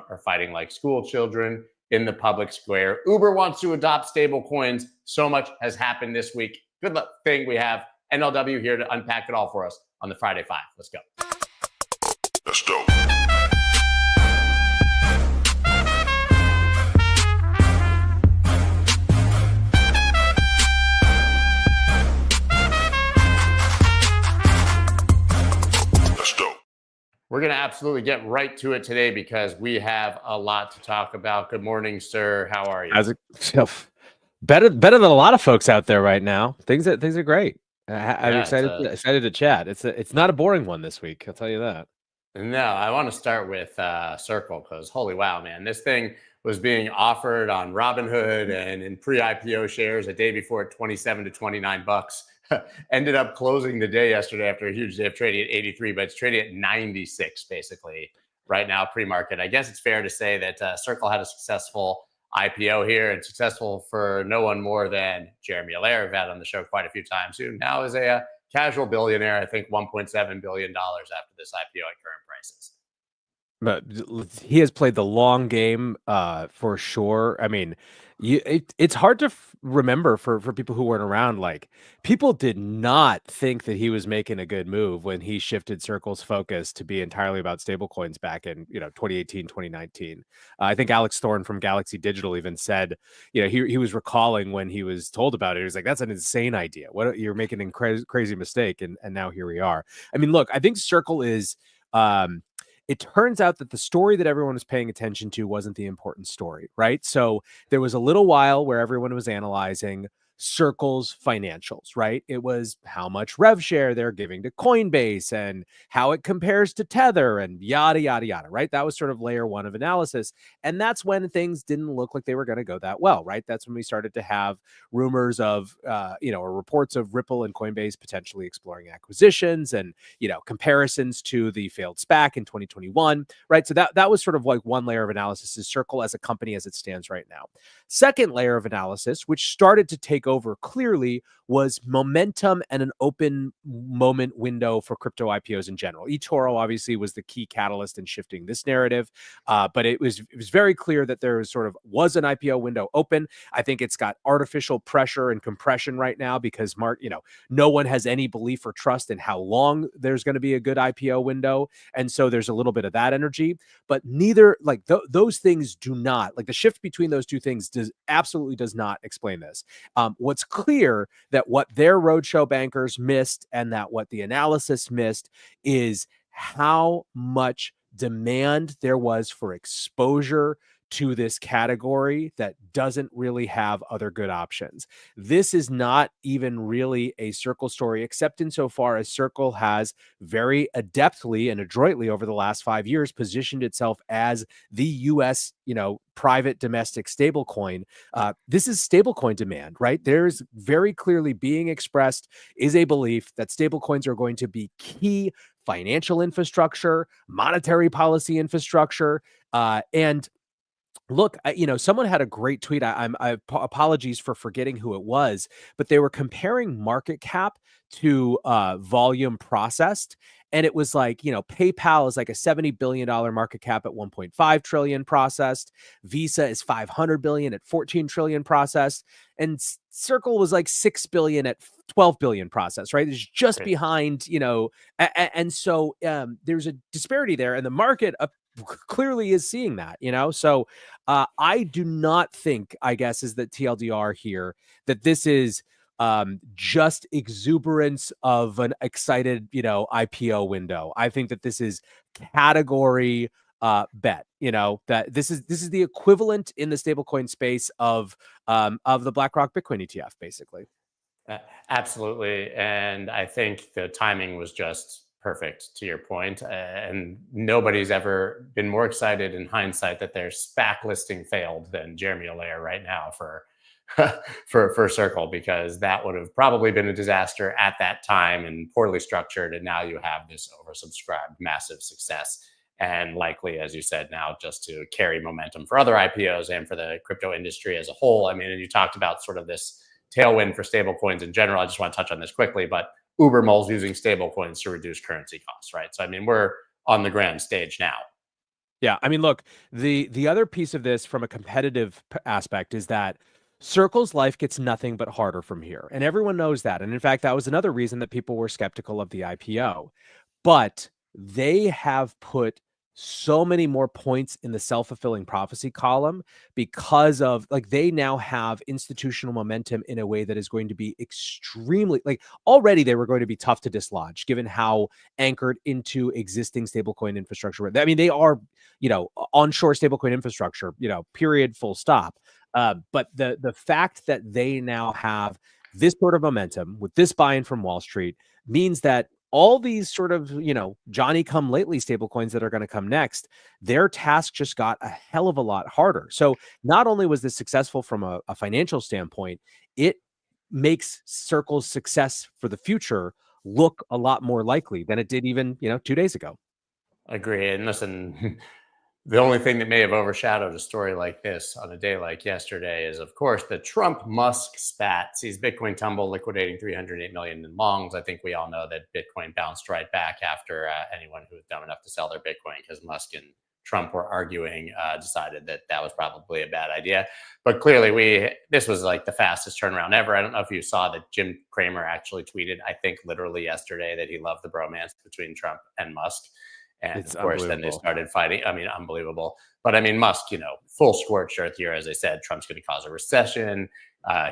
are fighting like school children in the public square. Uber wants to adopt stable coins. So much has happened this week. Good thing we have NLW here to unpack it all for us on the Friday Five. Let's go. Let's go. We're going to absolutely get right to it today because we have a lot to talk about. Good morning, sir. How are you? How's it? Better than a lot of folks out there right now. Things are great. I'm excited to chat. It's not a boring one this week. I'll tell you that. No, I want to start with Circle because holy wow, man, this thing was being offered on Robinhood and in pre-IPO shares a day before at 27 to 29 bucks. Ended up closing the day yesterday after a huge day of trading at 83, but it's trading at 96 basically right now pre-market. I guess it's fair to say that Circle had a successful IPO here and successful for no one more than Jeremy Allaire, who've had on the show quite a few times, who now is a casual billionaire, I think $1.7 billion after this IPO at current prices. But he has played the long game for sure. I mean, it's hard to remember for people who weren't around. Like, people did not think that he was making a good move when he shifted Circle's focus to be entirely about stablecoins back in 2018, 2019. I think Alex Thorne from Galaxy Digital even said, he was recalling when he was told about it. He was like, "That's an insane idea. What, you're making a crazy mistake." And now here we are. I mean, look, I think Circle is. It turns out that the story that everyone was paying attention to wasn't the important story, right? So there was a little while where everyone was analyzing Circle's financials, right? It was how much rev share they're giving to Coinbase and how it compares to Tether and yada, yada, yada, right? That was sort of layer one of analysis. And that's when things didn't look like they were going to go that well, right? That's when we started to have rumors of, or reports of Ripple and Coinbase potentially exploring acquisitions and, comparisons to the failed SPAC in 2021, right? So that was sort of like one layer of analysis is Circle as a company as it stands right now. Second layer of analysis, which started to take over clearly, was momentum and an open moment window for crypto IPOs in general. eToro obviously was the key catalyst in shifting this narrative, but it was very clear that there was an IPO window open. I think it's got artificial pressure and compression right now because no one has any belief or trust in how long there's going to be a good IPO window, and so there's a little bit of that energy. But neither those things do not the shift between those two things absolutely does not explain this. What's clear that what their roadshow bankers missed and that what the analysis missed is how much demand there was for exposure to this category that doesn't really have other good options. This is not even really a Circle story, except insofar as Circle has very adeptly and adroitly over the last 5 years positioned itself as the US, private domestic stablecoin. This is stablecoin demand, right? There's very clearly being expressed is a belief that stablecoins are going to be key financial infrastructure, monetary policy infrastructure, and look, someone had a great tweet. I apologies for forgetting who it was, but they were comparing market cap to volume processed. And it was like, PayPal is like a $70 billion market cap at 1.5 trillion processed. Visa is 500 billion at 14 trillion processed. And Circle was like 6 billion at 12 billion processed, right? It's just behind, and so there's a disparity there. And the market clearly is seeing that, so I do not think, I guess, is the TLDR here, that this is just exuberance of an excited, IPO window. I think that this is category bet, that this is the equivalent in the stablecoin space of the BlackRock Bitcoin ETF, basically. Absolutely. And I think the timing was just perfect, to your point. And nobody's ever been more excited in hindsight that their SPAC listing failed than Jeremy Allaire right now for Circle, because that would have probably been a disaster at that time and poorly structured. And now you have this oversubscribed massive success, and likely, as you said, now just to carry momentum for other IPOs and for the crypto industry as a whole. I mean, and you talked about sort of this tailwind for stablecoins in general. I just want to touch on this quickly, but Uber moles using stablecoins to reduce currency costs, right? So, I mean, we're on the grand stage now. Yeah, I mean, look, the other piece of this from a competitive aspect is that Circle's life gets nothing but harder from here, and everyone knows that. And in fact, that was another reason that people were skeptical of the IPO. But they have put so many more points in the self-fulfilling prophecy column because of like they now have institutional momentum in a way that is going to be extremely like already they were going to be tough to dislodge given how anchored into existing stablecoin infrastructure. I mean, they are, onshore stablecoin infrastructure, period, full stop. But the fact that they now have this sort of momentum with this buy-in from Wall Street means that all these sort of, Johnny come lately stablecoins that are going to come next, their task just got a hell of a lot harder. So not only was this successful from a financial standpoint, it makes Circle's success for the future look a lot more likely than it did even, 2 days ago. Agree. And listen, the only thing that may have overshadowed a story like this on a day like yesterday is, of course, the Trump Musk spat sees Bitcoin tumble, liquidating 308 million in longs. I think we all know that Bitcoin bounced right back after anyone who was dumb enough to sell their Bitcoin because Musk and Trump were arguing, decided that that was probably a bad idea. But clearly, this was like the fastest turnaround ever. I don't know if you saw that Jim Cramer actually tweeted, I think literally yesterday, that he loved the bromance between Trump and Musk. And It's of course, then they unbelievable. started fighting. I mean, unbelievable. But I mean, Musk, full scorched earth here. As I said, Trump's going to cause a recession.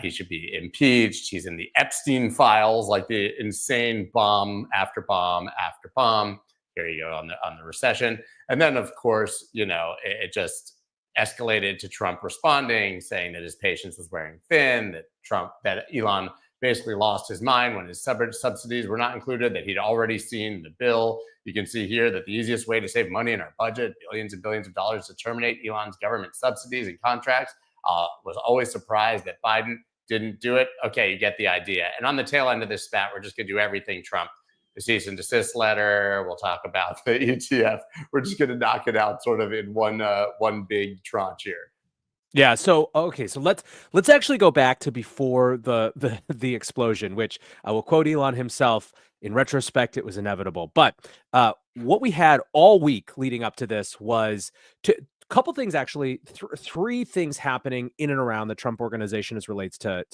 He should be impeached. He's in the Epstein files, like the insane bomb after bomb after bomb. Here you go on the recession. And then, of course, it just escalated to Trump responding, saying that his patience was wearing thin, that Elon basically lost his mind when his subsidies were not included, that he'd already seen the bill. You can see here that the easiest way to save money in our budget, billions and billions of dollars, to terminate Elon's government subsidies and contracts. Was always surprised that Biden didn't do it. Okay, you get the idea. And on the tail end of this spat, we're just going to do everything Trump. The cease and desist letter. We'll talk about the ETF. We're just going to knock it out sort of in one big tranche here. Yeah. So okay. So let's actually go back to before the explosion, which I will quote Elon himself. In retrospect, it was inevitable. But what we had all week leading up to this was a couple things actually. Three things happening in and around the Trump organization as relates to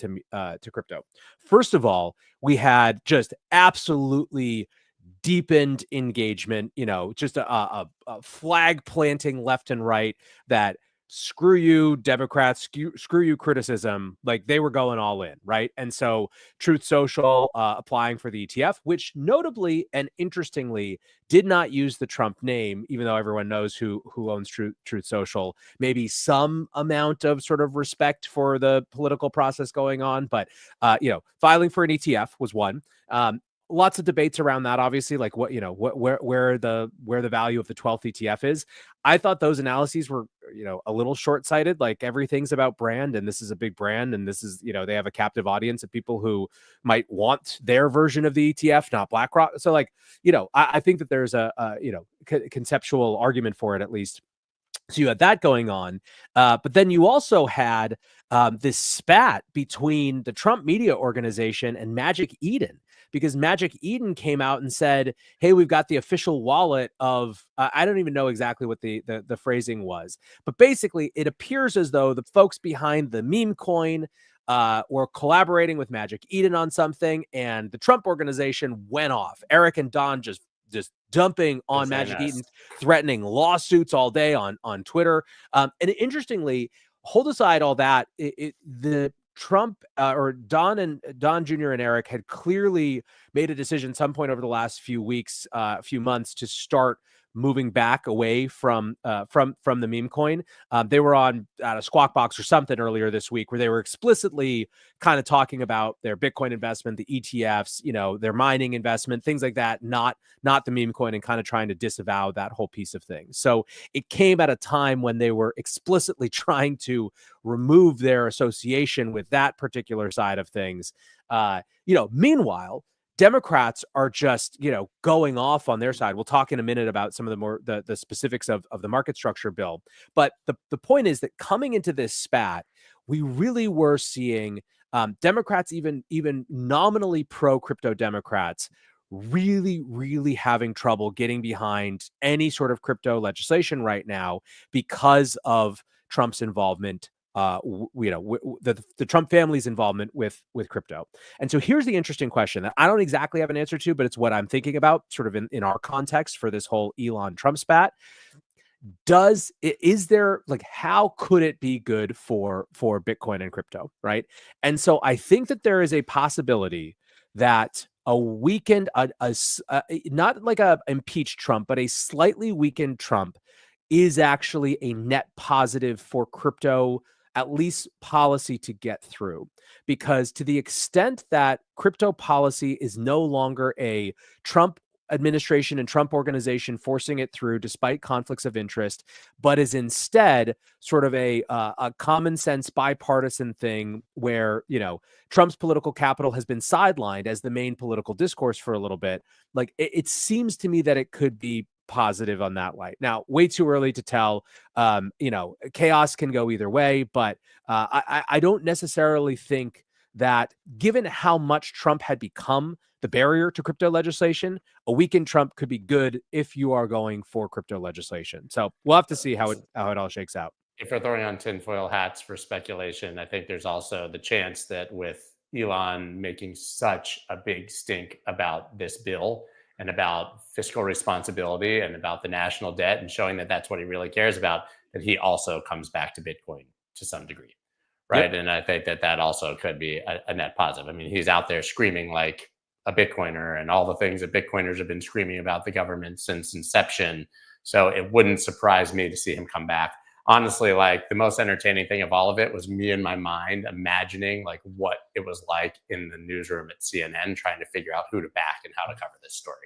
crypto. First of all, we had just absolutely deepened engagement. Just a flag planting left and right that screw you Democrats, screw you criticism, like they were going all in, right? And so Truth Social applying for the ETF, which notably and interestingly did not use the Trump name, even though everyone knows who owns Truth Social. Maybe some amount of sort of respect for the political process going on, but filing for an ETF was one. Lots of debates around that, obviously, like where the value of the 12th ETF is. I thought those analyses were, a little short-sighted. Like everything's about brand, and this is a big brand, and this is, they have a captive audience of people who might want their version of the ETF, not BlackRock. So, like, I think that there's a conceptual argument for it at least. So you had that going on, but then you also had this spat between the Trump media organization and Magic Eden, because Magic Eden came out and said, hey, we've got the official wallet of, I don't even know exactly what the phrasing was, but basically it appears as though the folks behind the meme coin were collaborating with Magic Eden on something, and the Trump organization went off. Eric and Don just dumping on Magic Eden, threatening lawsuits all day on Twitter. And interestingly, hold aside all that, the Trump or Don Jr. and Eric had clearly made a decision some point over the last few weeks, few months, to start moving back away from the meme coin. They were on a Squawk Box or something earlier this week where they were explicitly kind of talking about their Bitcoin investment, the ETFs, their mining investment, things like that, not the meme coin, and kind of trying to disavow that whole piece of things. So it came at a time when they were explicitly trying to remove their association with that particular side of things. Meanwhile, Democrats are just, going off on their side. We'll talk in a minute about some of the specifics of the market structure bill. But the point is that coming into this spat, we really were seeing Democrats, even nominally pro-crypto Democrats, really, really having trouble getting behind any sort of crypto legislation right now because of Trump's involvement. The Trump family's involvement with crypto. And so here's the interesting question that I don't exactly have an answer to, but it's what I'm thinking about sort of in our context for this whole Elon Trump spat. Is there, like, how could it be good for Bitcoin and crypto, right? And so I think that there is a possibility that a weakened, not like a impeached Trump, but a slightly weakened Trump is actually a net positive for crypto, at least policy to get through. Because to the extent that crypto policy is no longer a Trump administration and Trump organization forcing it through despite conflicts of interest, but is instead sort of a common sense bipartisan thing where, Trump's political capital has been sidelined as the main political discourse for a little bit. Like, it seems to me that it could be positive on that light. Now, way too early to tell. Chaos can go either way, but I don't necessarily think that, given how much Trump had become the barrier to crypto legislation, a weakened Trump could be good if you are going for crypto legislation. So we'll have to see how it all shakes out. If we're throwing on tinfoil hats for speculation, I think there's also the chance that with Elon making such a big stink about this bill and about fiscal responsibility and about the national debt and showing that that's what he really cares about, that he also comes back to Bitcoin to some degree. Right. Yep. And I think that also could be a net positive. I mean, he's out there screaming like a Bitcoiner and all the things that Bitcoiners have been screaming about the government since inception. So it wouldn't surprise me to see him come back. Honestly, like, the most entertaining thing of all of it was me in my mind imagining like what it was like in the newsroom at CNN trying to figure out who to back and how to cover this story.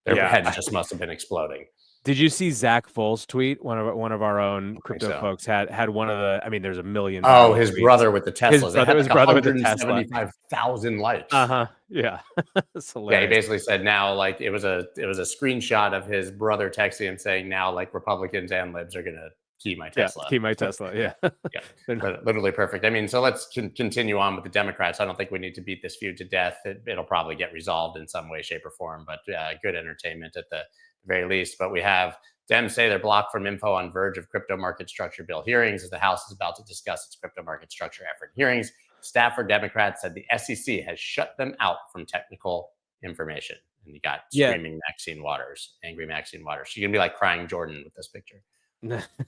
Their heads just must have been exploding. Did you see Zach Full's tweet? One of our own crypto folks had one of the. I mean, there's a million. Oh, his brother with the Tesla. His brother with the Tesla. 175,000 likes. Yeah. Yeah, he basically said now, like, it was a screenshot of his brother texting him saying now, like, Republicans and libs are gonna key my Tesla. Yeah, key my Tesla. Yeah. Yeah. Literally perfect. I mean, so let's continue on with the Democrats. I don't think we need to beat this feud to death. It'll probably get resolved in some way, shape, or form. But good entertainment at the very least. But we have Dems say they're blocked from info on verge of crypto market structure bill hearings as the House is about to discuss its crypto market structure effort hearings. Staff for Democrats said the SEC has shut them out from technical information. And you got screaming Maxine Waters, angry Maxine Waters. She's going to be like crying Jordan with this picture.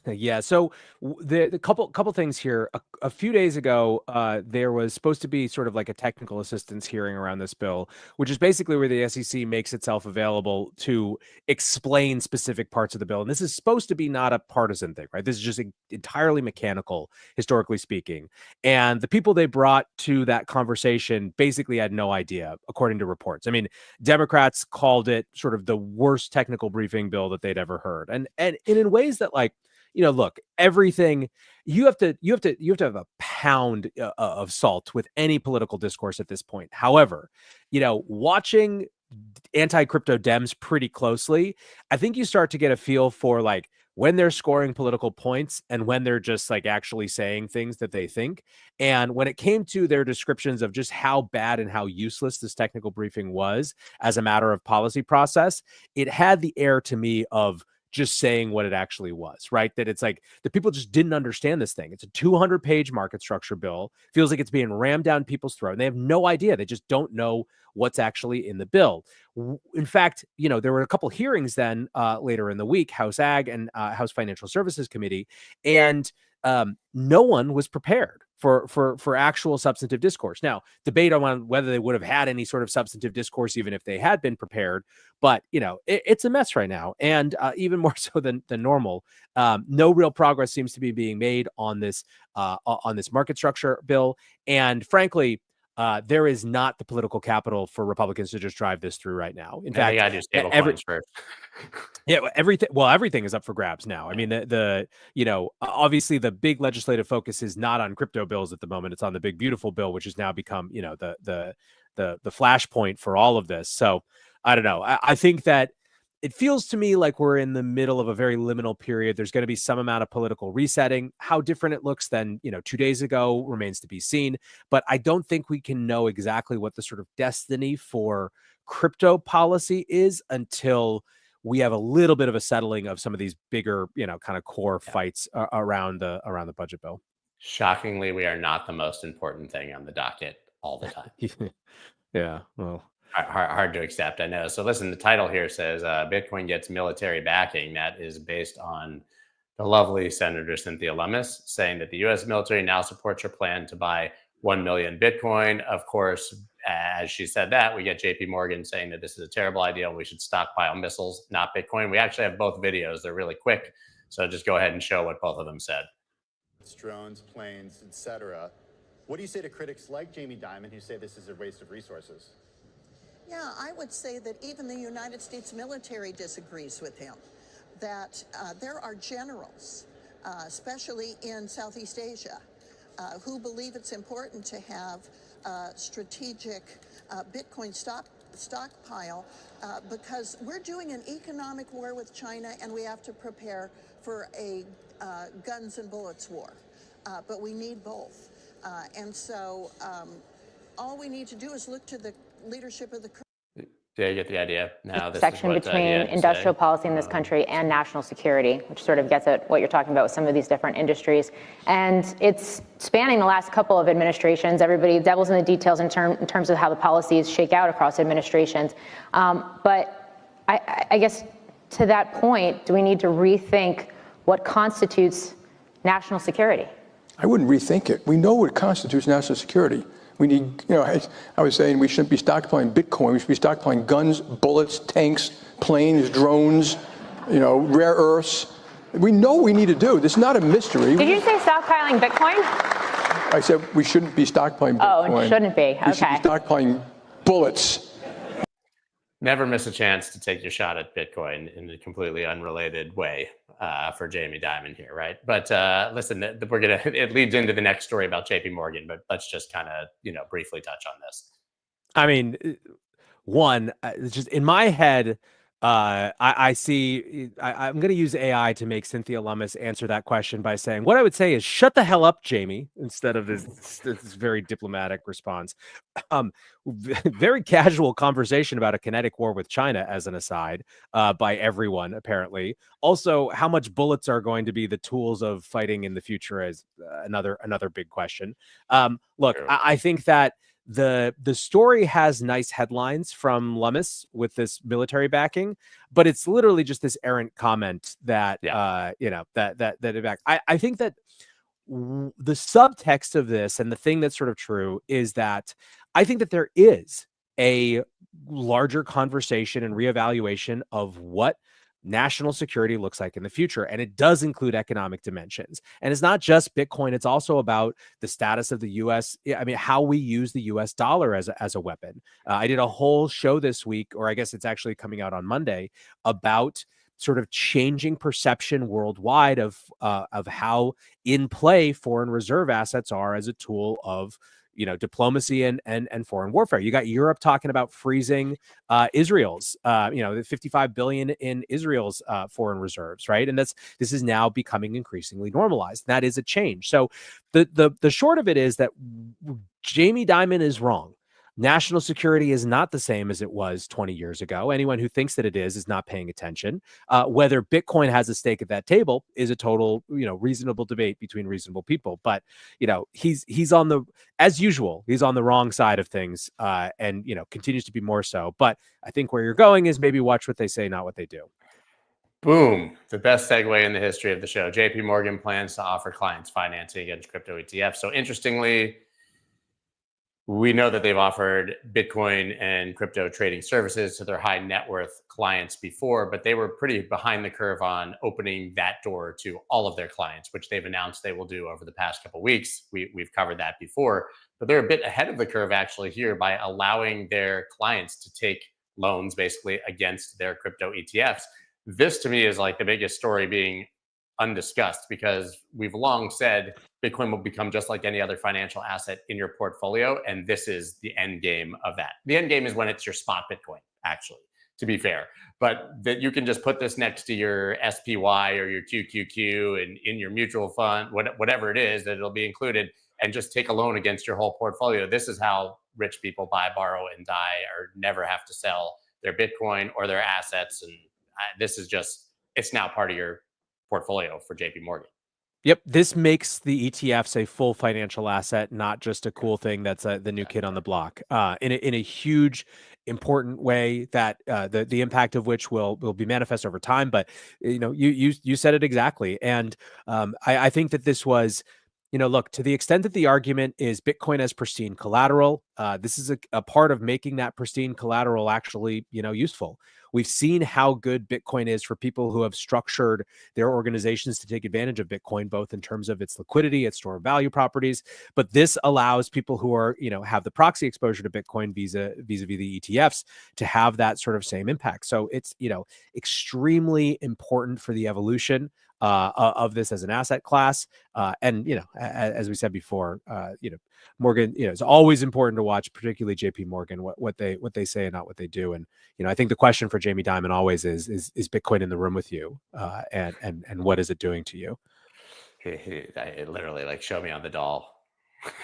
Yeah. So the couple things here. A few days ago, there was supposed to be sort of like a technical assistance hearing around this bill, which is basically where the SEC makes itself available to explain specific parts of the bill. And this is supposed to be not a partisan thing, right? This is just entirely mechanical, historically speaking. And the people they brought to that conversation basically had no idea, according to reports. I mean, Democrats called it sort of the worst technical briefing bill that they'd ever heard. And in ways that, like, look, everything you have to have a pound of salt with any political discourse at this point. However, watching anti-crypto Dems pretty closely, I think you start to get a feel for, like, when they're scoring political points and when they're just, like, actually saying things that they think. And when it came to their descriptions of just how bad and how useless this technical briefing was as a matter of policy process, it had the air to me of just saying what it actually was, right? That it's like the people just didn't understand this thing. It's a 200-page market structure bill. Feels like it's being rammed down people's throat. And they have no idea. They just don't know what's actually in the bill. In fact, there were a couple hearings then later in the week, House Ag and House Financial Services Committee, and no one was prepared for actual substantive discourse. Now, debate on whether they would have had any sort of substantive discourse even if they had been prepared, but it's a mess right now, and even more so than normal. No real progress seems to be being made on this market structure bill, and frankly, there is not the political capital for Republicans to just drive this through right now. In fact, they got to do stablecoins first. Yeah, everything is up for grabs now. I mean, obviously the big legislative focus is not on crypto bills at the moment. It's on the big beautiful bill, which has now become, the flashpoint for all of this. So I don't know. I think that it feels to me like we're in the middle of a very liminal period. There's going to be some amount of political resetting. How different it looks than, 2 days ago remains to be seen. But I don't think we can know exactly what the sort of destiny for crypto policy is until we have a little bit of a settling of some of these bigger, kind of core fights around the budget bill. Shockingly, we are not the most important thing on the docket all the time. Yeah, well, hard to accept, I know. So listen, the title here says Bitcoin gets military backing. That is based on the lovely Senator Cynthia Lummis saying that the U.S. military now supports her plan to buy 1 million Bitcoin. Of course, as she said that, we get JP Morgan saying that this is a terrible idea and we should stockpile missiles, not Bitcoin. We actually have both videos. They're really quick. So just go ahead and show what both of them said. It's drones, planes, etc. What do you say to critics like Jamie Dimon who say this is a waste of resources? Yeah, I would say that even the United States military disagrees with him, that there are generals, especially in Southeast Asia, who believe it's important to have strategic Bitcoin stockpile because we're doing an economic war with China and we have to prepare for a guns and bullets war. But we need both. And so all we need to do is look to the leadership of the Yeah, you get the idea. Now, this section is what, between industrial policy in this country and national security, which sort of gets at what you're talking about with some of these different industries. And it's spanning the last couple of administrations. Everybody devils in the details in terms of how the policies shake out across administrations. But I guess to that point, do we need to rethink what constitutes national security? I wouldn't rethink it. We know what constitutes national security. We need, I was saying we shouldn't be stockpiling Bitcoin. We should be stockpiling guns, bullets, tanks, planes, drones, rare earths. We know what we need to do. This is not a mystery. Did you say stockpiling Bitcoin? I said we shouldn't be stockpiling Bitcoin. Oh, it shouldn't be. Okay. We should be stockpiling bullets. Never miss a chance to take your shot at Bitcoin in a completely unrelated way for Jamie Dimon here, right? But listen, it leads into the next story about JP Morgan, but let's just kind of, briefly touch on this. I mean, one, just in my head, I see, I'm going to use AI to make Cynthia Lummis answer that question by saying, what I would say is shut the hell up, Jamie, instead of this very diplomatic response. Very casual conversation about a kinetic war with China as an aside, by everyone, apparently. Also, how much bullets are going to be the tools of fighting in the future is another big question. Look, Sure. I think that the story has nice headlines from Lummis with this military backing, but it's literally just this errant comment that I think that the subtext of this and the thing that's sort of true is that I think that there is a larger conversation and reevaluation of what national security looks like in the future. And it does include economic dimensions. And it's not just Bitcoin. It's also about the status of the U.S. I mean, how we use the U.S. dollar as a weapon. I did a whole show this week, or I guess it's actually coming out on Monday, about sort of changing perception worldwide of how in play foreign reserve assets are as a tool of diplomacy and foreign warfare. You got Europe talking about freezing Israel's, the 55 billion in Israel's foreign reserves, right? And this is now becoming increasingly normalized. That is a change. So the short of it is that Jamie Dimon is wrong. National security is not the same as it was 20 years ago. Anyone who thinks that it is not paying attention. Whether Bitcoin has a stake at that table is a total, reasonable debate between reasonable people. But, he's on as usual, he's on the wrong side of things and, continues to be more so. But I think where you're going is maybe watch what they say, not what they do. Boom. The best segue in the history of the show. JP Morgan plans to offer clients financing against crypto ETFs. So interestingly, we know that they've offered Bitcoin and crypto trading services to their high net worth clients before, but they were pretty behind the curve on opening that door to all of their clients, which they've announced they will do over the past couple of weeks. We've covered that before, but they're a bit ahead of the curve actually here by allowing their clients to take loans basically against their crypto ETFs. This to me is like the biggest story being undiscussed because we've long said Bitcoin will become just like any other financial asset in your portfolio. And this is the end game of that. The end game is when it's your spot Bitcoin, actually, to be fair. But that you can just put this next to your SPY or your QQQ and in your mutual fund, whatever it is, that it'll be included, and just take a loan against your whole portfolio. This is how rich people buy, borrow, and die, or never have to sell their Bitcoin or their assets. And this is just, it's now part of your portfolio for JP Morgan. Yep, this makes the ETFs a full financial asset, not just a cool thing that's the new kid on the block. In a huge, important way that the impact of which will be manifest over time. But you said it exactly, and I think that this was. Look, to the extent that the argument is Bitcoin as pristine collateral, this is a part of making that pristine collateral actually, useful. We've seen how good Bitcoin is for people who have structured their organizations to take advantage of Bitcoin, both in terms of its liquidity, its store of value properties. But this allows people who are, have the proxy exposure to Bitcoin vis-a-vis the ETFs to have that sort of same impact. So it's, extremely important for the evolution of this as an asset class. And, as we said before, Morgan, it's always important to watch, particularly JP Morgan, what they say and not what they do. And, I think the question for Jamie Dimon always is Bitcoin in the room with you? And what is it doing to you? It literally, like, show me on the doll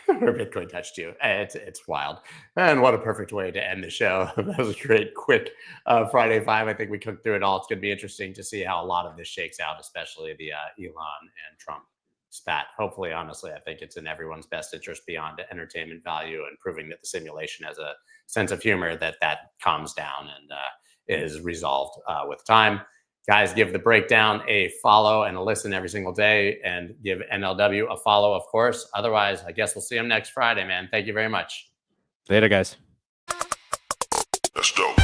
where Bitcoin touched you. It's wild. And what a perfect way to end the show. That was a great, quick Friday Five. I think we cooked through it all. It's going to be interesting to see how a lot of this shakes out, especially the Elon and Trump spat. Hopefully, honestly, I think it's in everyone's best interest beyond entertainment value and proving that the simulation has a sense of humor, that calms down and is resolved with time. Guys, give the breakdown a follow and a listen every single day, and give NLW a follow, of course. Otherwise, I guess we'll see them next Friday, man. Thank you very much. Later, guys. That's dope.